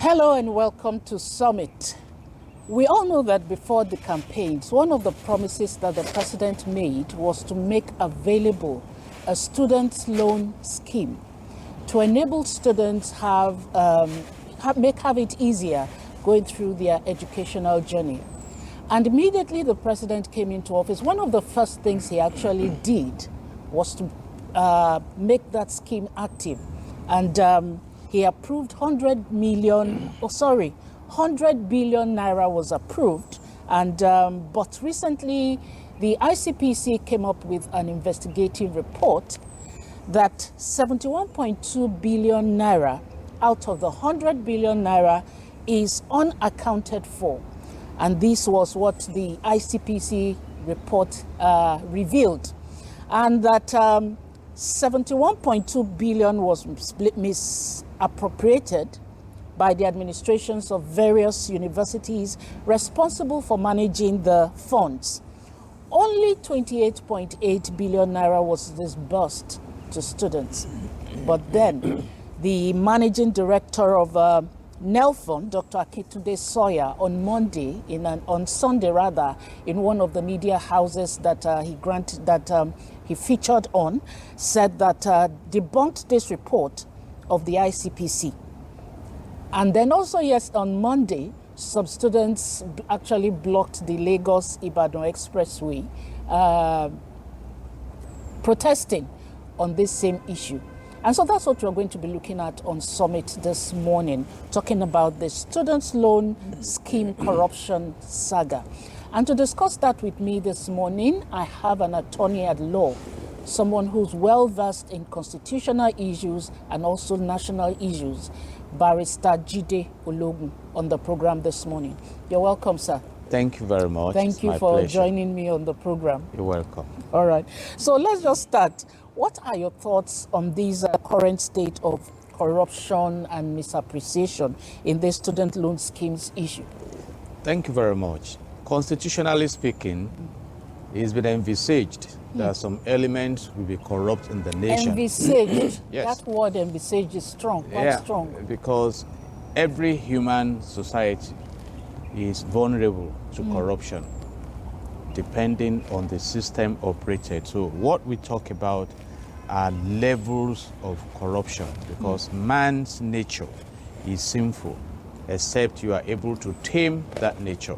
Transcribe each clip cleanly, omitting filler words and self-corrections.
Hello and welcome to Summit. We all know that before the campaigns, one of the promises that the president made was to make available a student loan scheme to enable students have it easier going through their educational journey. And immediately the president came into office, one of the first things he actually did was to make that scheme active. And he approved 100 billion naira was approved. And but recently, the ICPC came up with an investigative report that 71.2 billion naira out of the 100 billion naira is unaccounted for. And this was what the ICPC report revealed. And that 71.2 billion was misappropriated by the administrations of various universities responsible for managing the funds. Only 28.8 billion naira was disbursed to students. But then the managing director of NELFund, Dr. Akintunde Sawyer, on Sunday, in one of the media houses that he featured on, said that debunked this report of the ICPC. And then also, yes, on Monday, some students actually blocked the Lagos-Ibadan Expressway, protesting on this same issue. And so that's what we're going to be looking at on Summit this morning, talking about the Students' Loan Scheme Corruption Saga. And to discuss that with me this morning, I have an attorney at law, someone who's well-versed in constitutional issues and also national issues, Barrister Jide Ologun, on the program this morning. You're welcome, sir. Thank you very much. Thank you for joining me on the program. You're welcome. All right. So let's just start. What are your thoughts on this current state of corruption and misappreciation in the student loan schemes issue? Thank you very much. Constitutionally speaking, it's been envisaged that some elements will be corrupt in the nation. Envisaged? Yes. That word envisaged is strong. Quite strong. Because every human society is vulnerable to corruption, depending on the system operated. So what we talk about are levels of corruption, because man's nature is sinful, except you are able to tame that nature.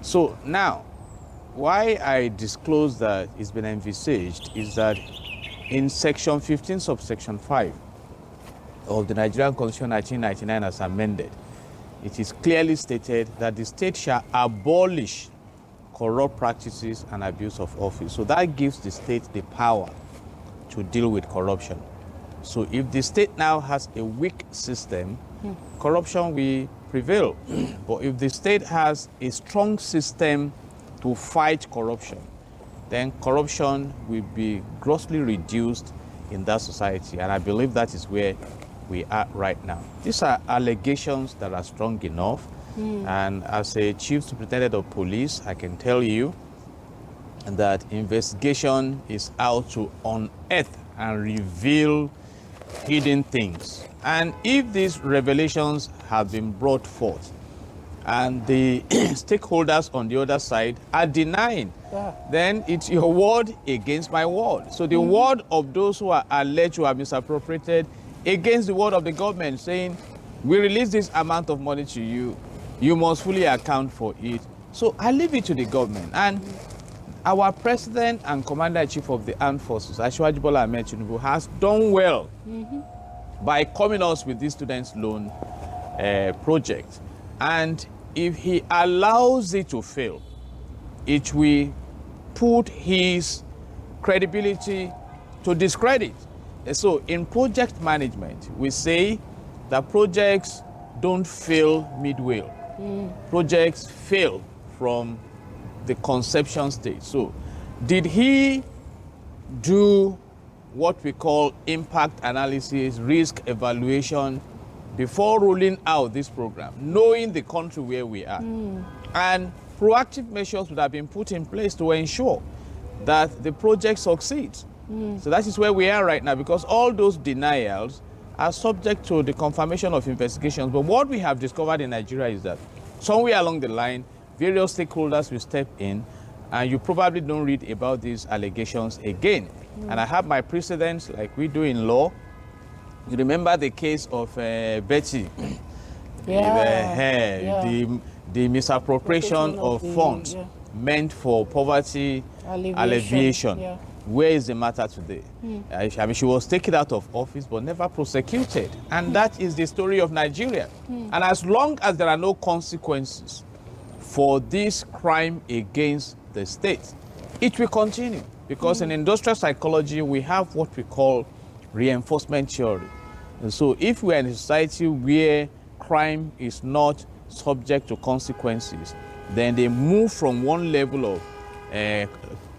So now, why I disclose that it's been envisaged is that in section 15 subsection 5 of the Nigerian Constitution 1999 as amended, it is clearly stated that the state shall abolish corrupt practices and abuse of office. So that gives the state the power to deal with corruption. So if the state now has a weak system, corruption will prevail. But if the state has a strong system to fight corruption, then corruption will be grossly reduced in that society. And I believe that is where we are right now. These are allegations that are strong enough. And as a chief superintendent of police, I can tell you that investigation is out to unearth and reveal hidden things. And if these revelations have been brought forth and the stakeholders on the other side are denying, then it's your word against my word. So the word of those who are alleged to have misappropriated against the word of the government, saying, we release this amount of money to you, you must fully account for it. So I leave it to the government. And our president and commander-in-chief of the armed forces, Asiwaju Bola Ahmed Tinubu, has done well by coming us with this students' loan project. And if he allows it to fail, it will put his credibility to discredit. So in project management, we say that projects don't fail midway. Projects fail from the conception stage. So did he do what we call impact analysis, risk evaluation before rolling out this program, knowing the country where we are? And proactive measures would have been put in place to ensure that the project succeeds. So that is where we are right now, because all those denials are subject to the confirmation of investigations. But what we have discovered in Nigeria is that somewhere along the line, various stakeholders will step in, and you probably don't read about these allegations again. And I have my precedents like we do in law. You remember the case of Betty, the misappropriation of funds meant for poverty alleviation. Yeah. Where is the matter today? I mean, she was taken out of office but never prosecuted. And that is the story of Nigeria. And as long as there are no consequences for this crime against the state, it will continue. Because in industrial psychology, we have what we call reinforcement theory. And so if we are in a society where crime is not subject to consequences, then they move from one level of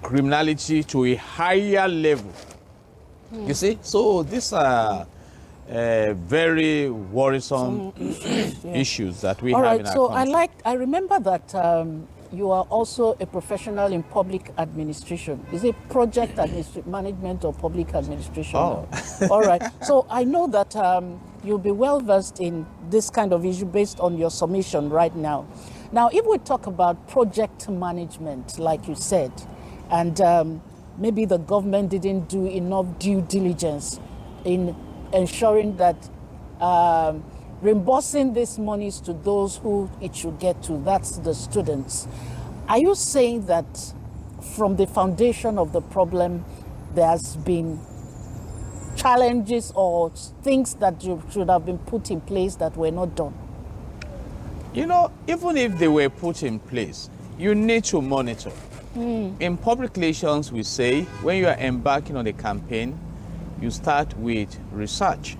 criminality to a higher level. You see? So these are very worrisome issues that we have in our country. So I remember that you are also a professional in public administration. Is it project management or public administration? Oh. All right. So I know that you'll be well versed in this kind of issue based on your submission right now. Now, if we talk about project management, like you said, and maybe the government didn't do enough due diligence in ensuring that reimbursing these monies to those who it should get to, that's the students. Are you saying that from the foundation of the problem, there's been challenges or things that should have been put in place that were not done? You know, even if they were put in place, you need to monitor. In public relations, we say when you are embarking on a campaign, you start with research.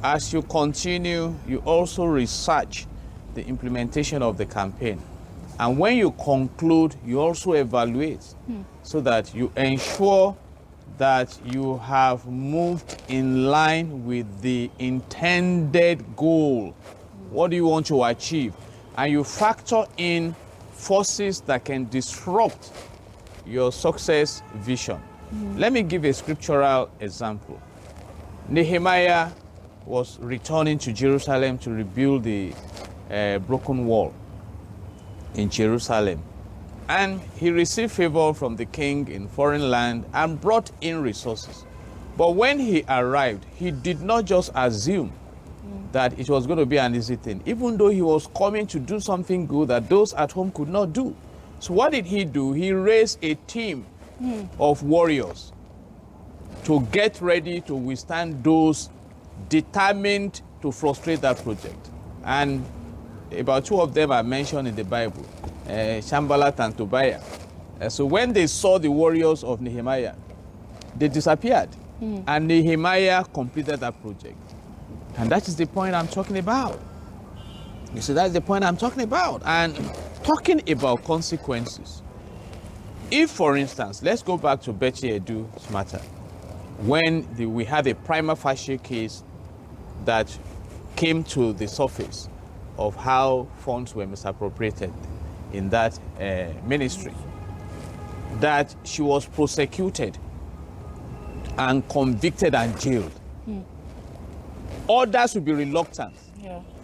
As you continue, you also research the implementation of the campaign. And when you conclude, you also evaluate so that you ensure that you have moved in line with the intended goal. What do you want to achieve? And you factor in forces that can disrupt your success vision. Let me give a scriptural example. Nehemiah was returning to Jerusalem to rebuild the broken wall in Jerusalem. And he received favor from the king in foreign land and brought in resources. But when he arrived, he did not just assume that it was going to be an easy thing, even though he was coming to do something good that those at home could not do. So what did he do? He raised a team of warriors to get ready to withstand those determined to frustrate that project. And about two of them are mentioned in the Bible, Sanballat and Tobiah. So when they saw the warriors of Nehemiah, they disappeared. And Nehemiah completed that project. And that is the point I'm talking about. You see, that's the point I'm talking about. And talking about consequences. If, for instance, let's go back to Betty Edu's matter, when we had a prima facie case that came to the surface of how funds were misappropriated in that ministry, that she was prosecuted and convicted and jailed. Others will be reluctant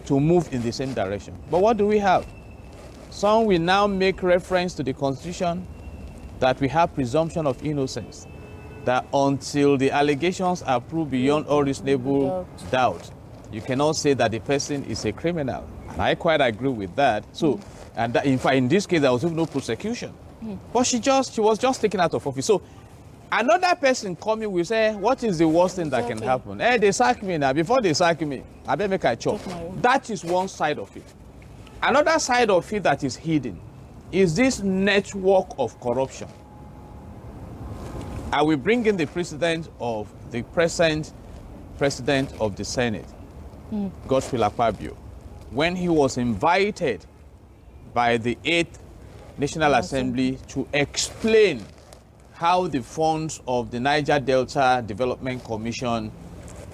to move in the same direction. But what do we have? Some will now make reference to the Constitution that we have presumption of innocence, that until the allegations are proved beyond all reasonable doubt, you cannot say that the person is a criminal. And I quite agree with that. So, and that, in fact, in this case, there was even no prosecution. But she was just taken out of office. So another person coming will say, what is the worst thing that can happen? Hey, they sack me now. Before they sack me, I better make a chop. That is one side of it. Another side of it that is hidden is this network of corruption. I will bring in the president of the present president of the Senate, Godswill Akpabio, when he was invited by the 8th National Assembly to explain how the funds of the Niger Delta Development Commission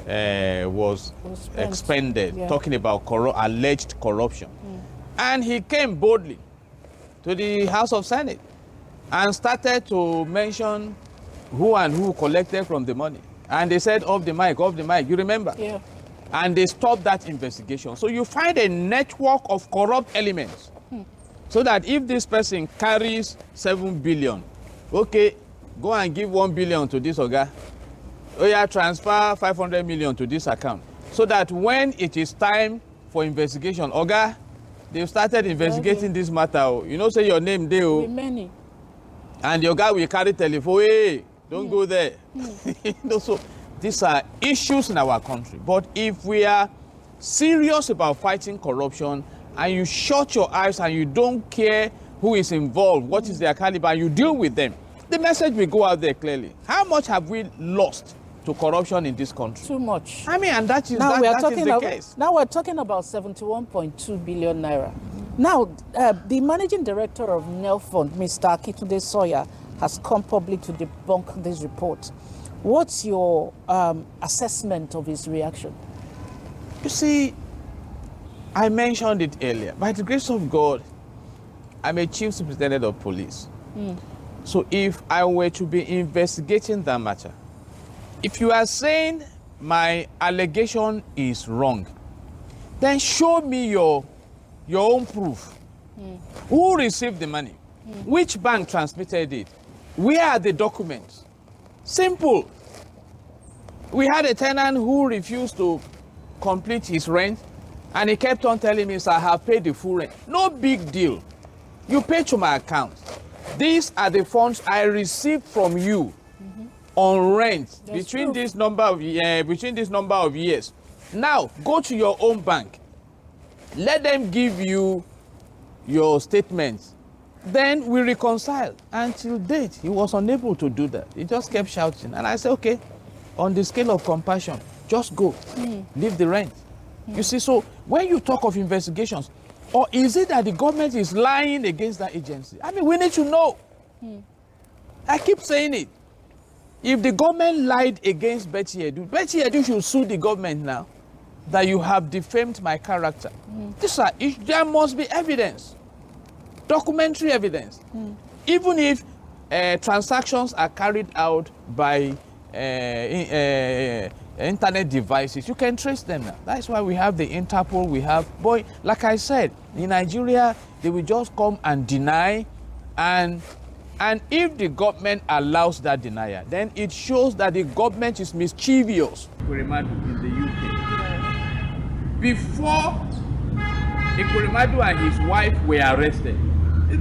was expended, talking about alleged corruption. And he came boldly to the House of Senate and started to mention who and who collected from the money. And they said, off the mic, you remember? Yeah. And they stopped that investigation. So you find a network of corrupt elements. So that if this person carries 7 billion, okay, go and give 1 billion to this Oga. Oh yeah, transfer 500 million to this account. So that when it is time for investigation, Oga, they've started investigating this matter. Oh. You know, say your name there. Oh. Many. And your guy will carry telephone. Hey, don't go there. You know, so these are issues in our country. But if we are serious about fighting corruption and you shut your eyes and you don't care who is involved, what is their caliber, you deal with them, the message will go out there clearly. How much have we lost to corruption in this country? Too much. I mean, and that is, Now that is the case. Now we're talking about 71.2 billion naira. Now, the managing director of Nelfund, Mr. Akitunde Sawyer, has come public to debunk this report. What's your assessment of his reaction? You see, I mentioned it earlier. By the grace of God, I'm a chief superintendent of police. So if I were to be investigating that matter, if you are saying my allegation is wrong, then show me your own proof. Who received the money? Which bank transmitted it? Where are the documents? Simple. We had a tenant who refused to complete his rent, and he kept on telling me, sir, I have paid the full rent. No big deal. You pay to my account. These are the funds I received from you on rent between this number of years. Now go to your own bank. Let them give you your statements. Then we reconcile. Until date, he was unable to do that. He just kept shouting. And I said, okay, on the scale of compassion, just go. Leave the rent. You see, so when you talk of investigations, or is it that the government is lying against that agency? I mean, we need to know. I keep saying it. If the government lied against Betty Edu should sue the government now that you have defamed my character. There must be evidence, documentary evidence. Even if transactions are carried out by internet devices, you can trace them now. That's why we have the Interpol, we have, boy, like I said, in Nigeria, they will just come and deny, and if the government allows that denial, then it shows that the government is mischievous. Ekweremadu in the UK. Before Ekweremadu and his wife were arrested,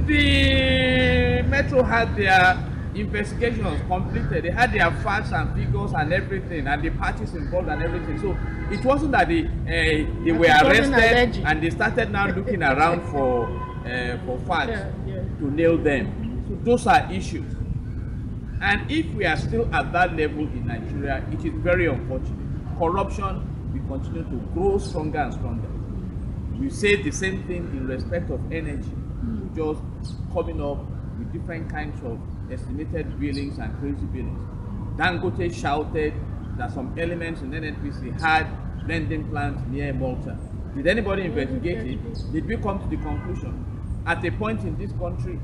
the Metro had their investigations completed. They had their facts and figures and everything, and the parties involved and everything. So it wasn't that they were arrested and they started now looking around for facts to nail them. So those are issues. And if we are still at that level in Nigeria, it is very unfortunate. Corruption will continue to grow stronger and stronger. We say the same thing in respect of energy. Just coming up with different kinds of estimated billings and crazy billings. Dangote shouted that some elements in NNPC had blending plants near Malta. Did anybody investigate it? Did we come to the conclusion? At a point in this country,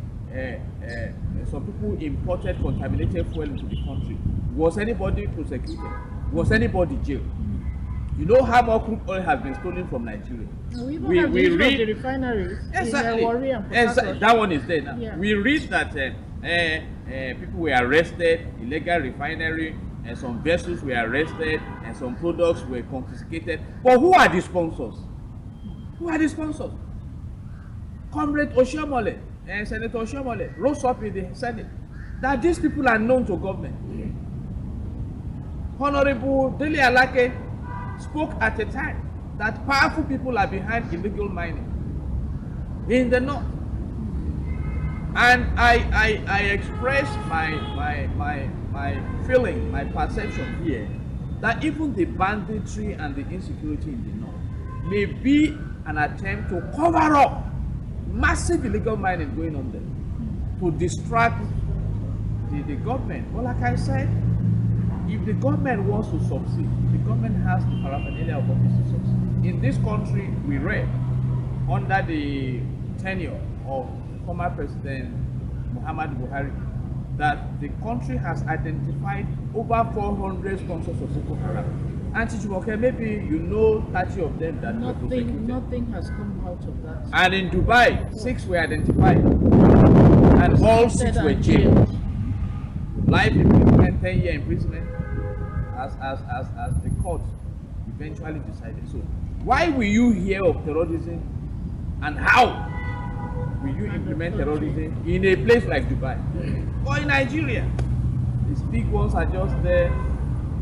some people imported contaminated fuel into the country. Was anybody prosecuted? Was anybody jailed? You know how much crude oil has been stolen from Nigeria? We read the refineries. Exactly. That one is there now. Yeah. We read that people were arrested, illegal refinery, and some vessels were arrested, and some products were confiscated. But who are the sponsors? Who are the sponsors? Comrade Oshiomhole and Senator Oshiomhole rose up in the Senate that these people are known to government. Honorable Dele Alake spoke at a time that powerful people are behind illegal mining in the north. And I express my feeling, my perception here, that even the banditry and the insecurity in the north may be an attempt to cover up massive illegal mining going on there, to distract the government. But like I said, if the government wants to succeed, the government has the paraphernalia of office to succeed. In this country, we read under the tenure of former President Muhammadu Buhari, that the country has identified over 400 sponsors of Boko Haram. And Chichiboke, maybe you know 30 of them that were prosecuted. Nothing has come out of that. And in Dubai, 6 were identified, and all 6 were jailed. Life imprisonment, 10-year imprisonment, as the court eventually decided. So, why will you hear of terrorism, and how will you implement terrorism in a place like Dubai or in Nigeria? These big ones are just there.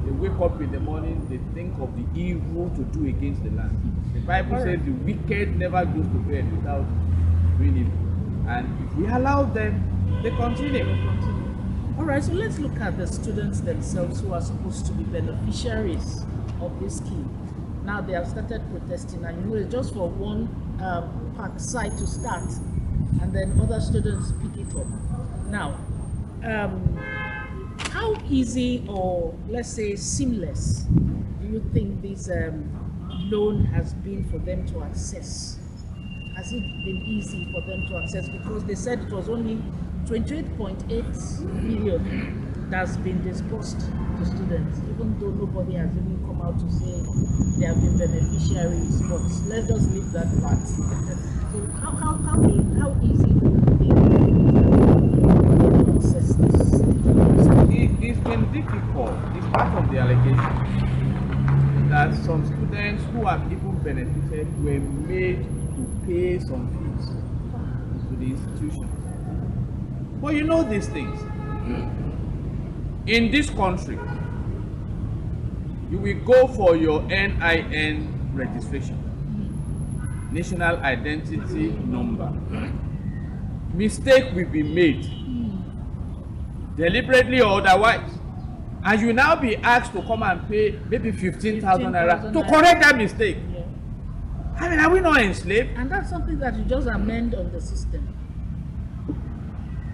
They wake up in the morning, they think of the evil to do against the land. The Bible says the wicked never goes to bed without doing evil. And if we allow them, they continue. All right, so let's look at the students themselves who are supposed to be beneficiaries of this scheme. Now they have started protesting, and you know, it's just for one park site to start, and then other students pick it up. Now, how easy, or let's say seamless, do you think this loan has been for them to access? Has it been easy for them to access? Because they said it was only 28.8 million that's been disbursed to students, even though nobody has even come out to say they have been beneficiaries. But let's just leave that part. So how easy do you think to access this? It's been difficult. It's part of the allegation that some students who have even benefited were made to pay some fees to the institution. But you know these things. In this country, you will go for your NIN registration, National Identity Number. Mistake will be made, deliberately or otherwise, and you will now be asked to come and pay maybe 15,000 naira to correct that mistake. Yeah. I mean, are we not enslaved? And that's something that you just amend on the system.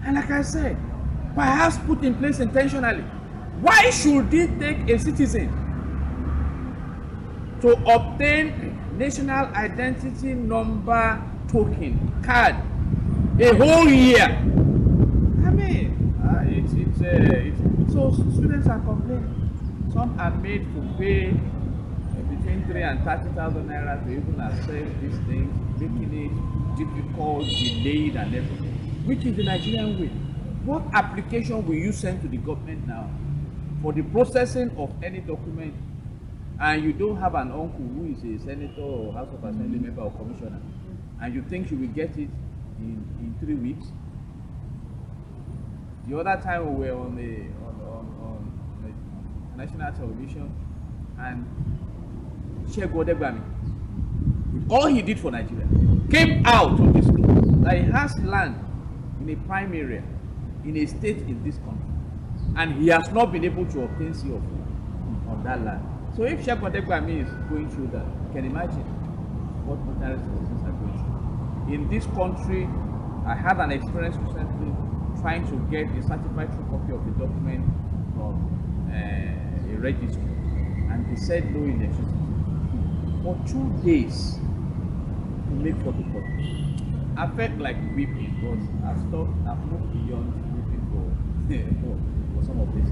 And like I said, perhaps put in place intentionally. Why should it take a citizen to obtain national identity number token card a whole year? I mean, so students are complaining. Some are made to pay between 3 and 30,000 naira to even access these things, making it difficult, delayed, and everything. Which is the Nigerian way. What application will you send to the government now for the processing of any document, and you don't have an uncle who is a senator or House of Assembly member or commissioner, and you think you will get it in 3 weeks? The other time we were on the national television, and Sheikh Odegbami, with all he did for Nigeria, came out of this place that he has land in a prime area, in a state in this country, and he has not been able to obtain CO on that land. So if Sheikh Odegbami is going through that, you can imagine what ordinary citizens are going through. In this country, I had an experience recently trying to get a certified true copy of the document from a registry, and they said no electricity. For 2 days to make photocopy. I felt like weeping, but I've moved beyond weeping for some of this.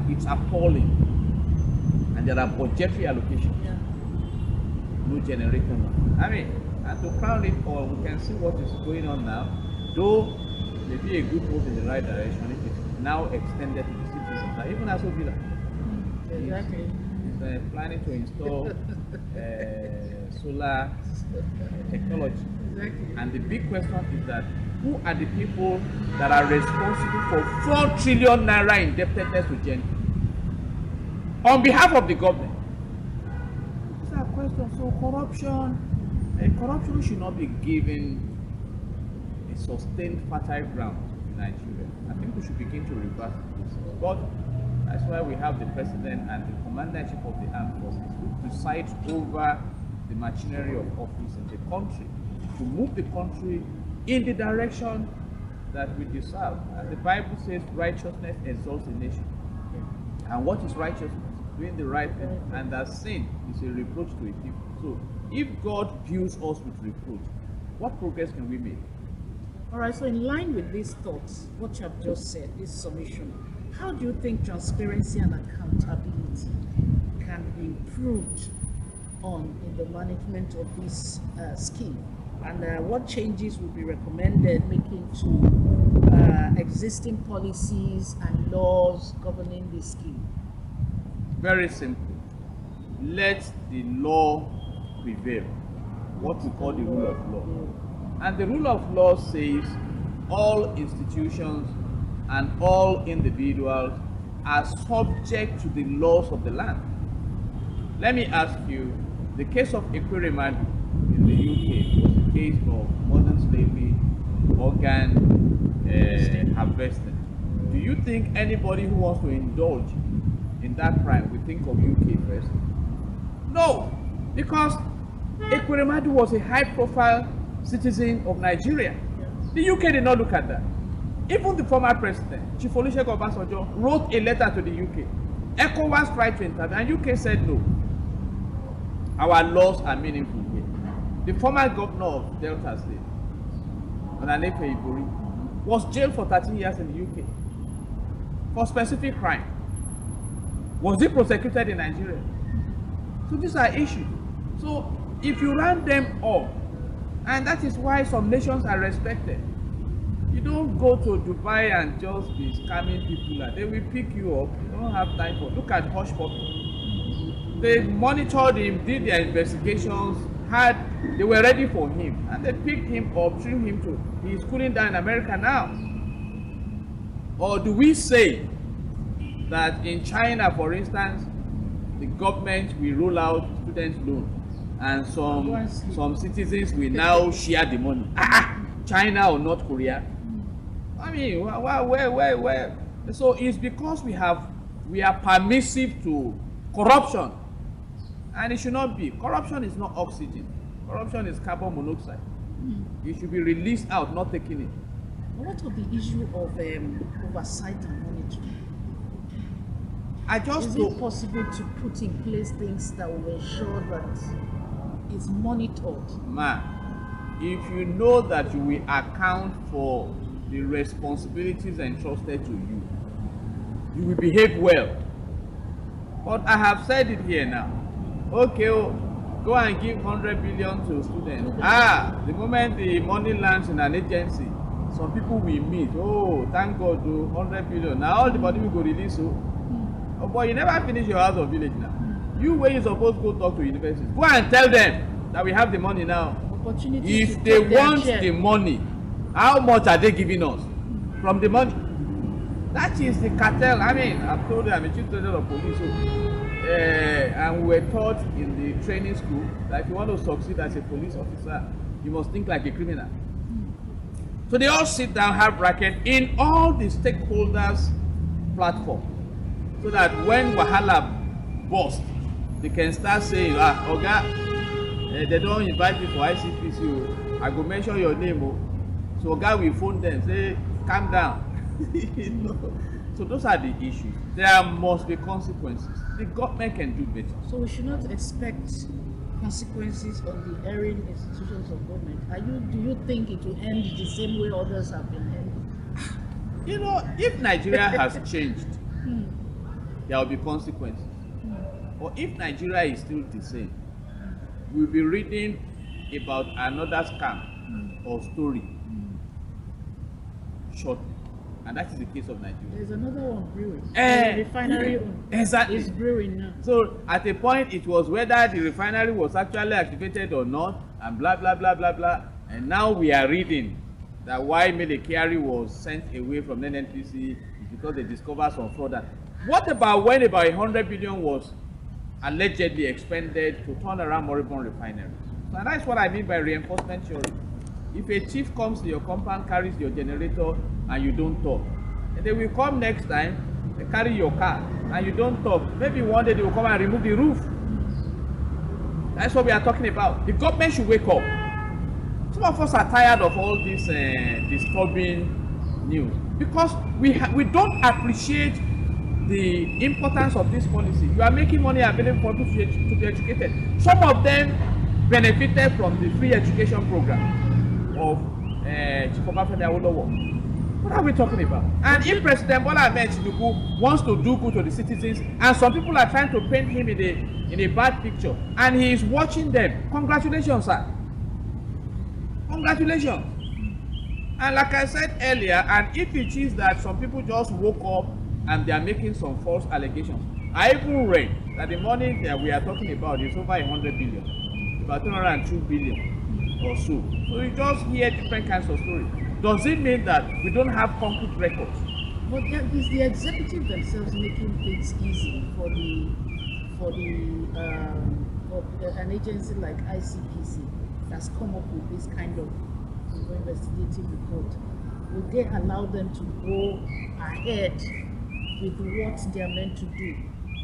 It's appalling. And there are budgetary allocations. Yeah. No generator. I mean, and to crown it all, we can see what is going on now. Though maybe a good move in the right direction, it is now extended to the citizens. Now, even as Obila, Exactly. is planning to install solar technology. Exactly. And the big question is that who are the people that are responsible for 4 trillion naira indebtedness to Gen on behalf of the government? These are questions. So corruption should not be given a sustained fertile ground in Nigeria. I think we should begin to reverse this. But that's why we have the president and the commander-in-chief of the armed forces who preside over the machinery of office in the country to move the country in the direction that we deserve. And the Bible says righteousness exalts a nation. And what is righteousness? Doing the right thing. And that sin is a reproach to a people. So if God views us with reproach, what progress can we make? All right, so in line with these thoughts, what you have just said, this summation, how do you think transparency and accountability can be improved on in the management of this scheme? And what changes would be recommended making to existing policies and laws governing this scheme? Very simple. Let the law prevail. What we call the rule of law. And the rule of law says all institutions and all individuals are subject to the laws of the land. Let me ask you, the case of Ekweremadu in the UK was a case of modern slavery, organ harvesting. Do you think anybody who wants to indulge in that crime will think of UK first? No, because Ekweremadu was a high-profile citizen of Nigeria. The UK did not look at that. Even the former president, Chief Olusegun Obasanjo, wrote a letter to the UK. ECOWAS tried to intervene, and UK said no. Our laws are meaningful here. The former governor of Delta State, Onanefe Ibori, was jailed for 13 years in the UK for specific crime. Was he prosecuted in Nigeria? So these are issues. So if you round them up, and that is why some nations are respected. You don't go to Dubai and just be scamming people, and they will pick you up. You don't have time for. Look at Hush Puppy. They monitored him, did their investigations, they were ready for him, and they picked him up, threw him to. He's cooling down in America now. Or do we say that in China, for instance, the government will roll out student loan, and some citizens will now share the money? China or North Korea? I mean, where? So it's because we are permissive to corruption, and it should not be. Corruption is not oxygen. Corruption is carbon monoxide. It should be released out, not taken in. What of the issue of oversight and monitoring? Is it possible to put in place things that will ensure that it's monitored? Man, if you know that you will account for the responsibilities entrusted to you, you will behave well. But I have said it here now. Okay, go and give 100 billion to students. The moment the money lands in an agency, some people will meet. Oh, thank God, 100 billion. Now all the money will go release. Oh, but you never finish your house or village now. You where you supposed to go talk to universities. Go and tell them that we have the money now. If they want the money, how much are they giving us from the money? That is the cartel. I mean, I've told you I'm a chief sergeant of police, and we were taught in the training school that if you want to succeed as a police officer, you must think like a criminal. So they all sit down, have bracket in all the stakeholders' platform, so that when wahala burst, they can start saying, Oga, they don't invite you for ICPC, I go mention your name. So Oga will phone them, say, calm down. So those are the issues. There must be consequences. The government can do better. So we should not expect consequences on the erring institutions of government. Do you think it will end the same way others have been ending? You know, if Nigeria has changed, there will be consequences. Or if Nigeria is still the same, we'll be reading about another scam or story shortly. And that is the case of Nigeria. There's another one brewing. The refinery exactly. is brewing now. So at a point, it was whether the refinery was actually activated or not, and blah, blah, blah, blah, blah. And now we are reading that why Mele Kyari was sent away from NNPC is because they discovered some fraud. What about when about 100 billion was allegedly expended to turn around moribund refineries? So that's what I mean by reinforcement theory. If a chief comes to your compound, carries your generator, and you don't talk, and they will come next time, they carry your car, and you don't talk, maybe one day they will come and remove the roof. That's what we are talking about. The government should wake up. Some of us are tired of all this disturbing news because we don't appreciate the importance of this policy. You are making money available for people to be educated. Some of them benefited from the free education program of Chief Obafemi Awolowo. What are we talking about? And if President Bola Ahmed Tinubu wants to do good to the citizens, and some people are trying to paint him in a bad picture, and he is watching them, congratulations, sir. Congratulations. And like I said earlier, and if it is that some people just woke up and they are making some false allegations, I even read that the money that we are talking about is over 100 billion, about 202 billion or so. So you just hear different kinds of stories. Does it mean that we don't have concrete records? But is the executive themselves making things easy for an agency like ICPC that's come up with this kind of investigative report? Would they allow them to go ahead with what they are meant to do?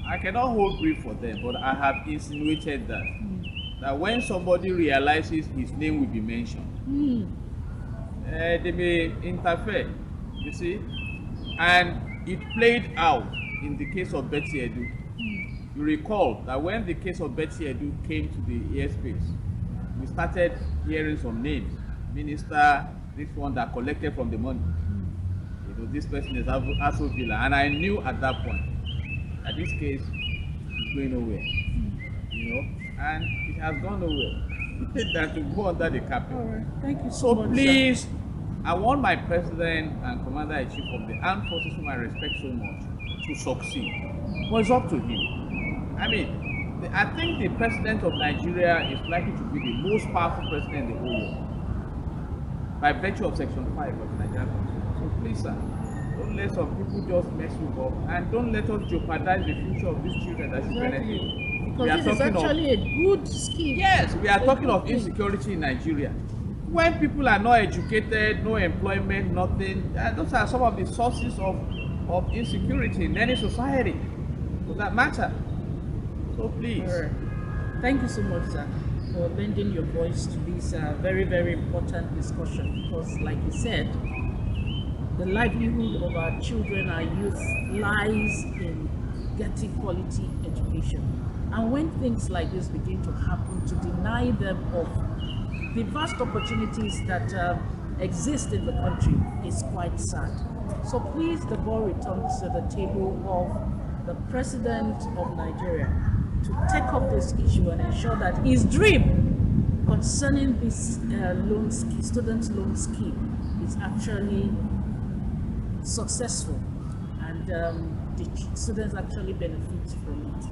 I cannot hold brief for them, but I have insinuated that when somebody realizes his name will be mentioned, they may interfere, you see. And it played out in the case of Betty Edu. You recall that when the case of Betty Edu came to the airspace, we started hearing some names. Minister, this one that collected from the money. You know, this person is Aso Villa. And I knew at that point that this case is going nowhere. You know, and it has gone nowhere. Than to go under the carpet. All right. Thank you so So much. please, I want my president and commander-in-chief of the armed forces, whom I respect so much, to succeed. But it's up to him. I mean, I think the president of Nigeria is likely to be the most powerful president in the whole world by virtue of Section 5 of the Nigerian Constitution. So please, sir, don't let some people just mess you up, and don't let us jeopardize the future of these children that should benefit. Because this is actually a good scheme. Yes, we are talking of insecurity in Nigeria. When people are not educated, no employment, nothing, those are some of the sources of insecurity in any society, for that matter. So please. All right. Thank you so much, sir, for lending your voice to this very, very important discussion. Because, like you said, the livelihood of our children, our youth, lies in getting quality education. And when things like this begin to happen, to deny them of the vast opportunities that exist in the country is quite sad. So please, the ball returns to the table of the President of Nigeria to take up this issue and ensure that his dream concerning this student loan scheme is actually successful, and the students actually benefit from it.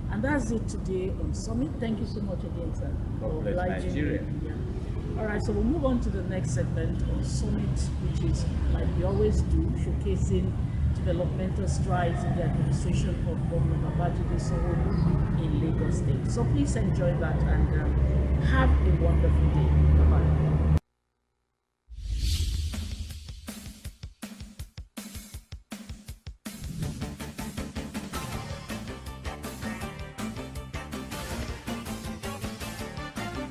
And that's it today on Summit. Thank you so much again, sir, for God bless obliging Nigeria. me. Yeah. All right, so we'll move on to the next segment on Summit, which is, like we always do, showcasing developmental strides in the administration of Governor Babajide Sanwo-Olu in Lagos State. So please enjoy that and have a wonderful day.